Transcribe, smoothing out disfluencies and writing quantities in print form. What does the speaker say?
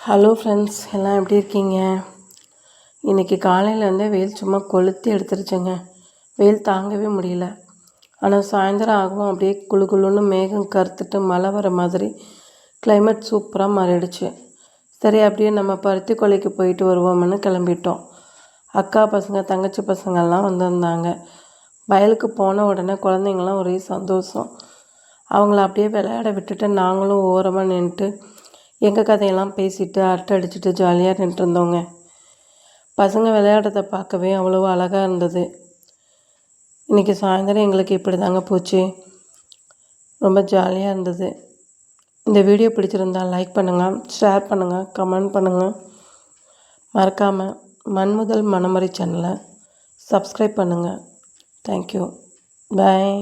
Hello friends, எல்லாம் எப்படி இருக்கீங்க? இன்றைக்கி காலையிலேருந்தே வெயில் சும்மா கொளுத்தி எடுத்துருச்சுங்க. வெயில் தாங்கவே முடியல. ஆனால் சாயந்தரம் ஆகும் அப்படியே குளு குளுன்னு மேகம் கருத்துட்டு மழை வர மாதிரி கிளைமேட் சூப்பராக மாறிடுச்சு. சரி, அப்படியே நம்ம பருத்தி கொல்லைக்கு போயிட்டு வருவோம்னு கிளம்பிட்டோம். அக்கா பசங்க தங்கச்சி பசங்கள்லாம் வந்திருந்தாங்க. வயலுக்கு போன உடனே குழந்தைங்களாம் ஒரே சந்தோஷம். அவங்கள அப்படியே விளையாட விட்டுட்டு நாங்களும் ஓரமாக நின்றுட்டு எங்கள் கதையெல்லாம் பேசிட்டு அரட்டை அடிச்சுட்டு ஜாலியாக நின்றுருந்தோங்க. பசங்க விளையாடுறத பார்க்கவே அவ்வளோ அழகாக இருந்தது. இன்றைக்கி சாயந்தரம் எங்களுக்கு இப்படி தாங்க போச்சு. ரொம்ப ஜாலியாக இருந்தது. இந்த வீடியோ பிடிச்சிருந்தால் லைக் பண்ணுங்கள், ஷேர் பண்ணுங்கள், கமெண்ட் பண்ணுங்கள். மறக்காமல் மண்முதல் மணமறை சேனலை சப்ஸ்கிரைப் பண்ணுங்கள். தேங்க்யூ. பாய்.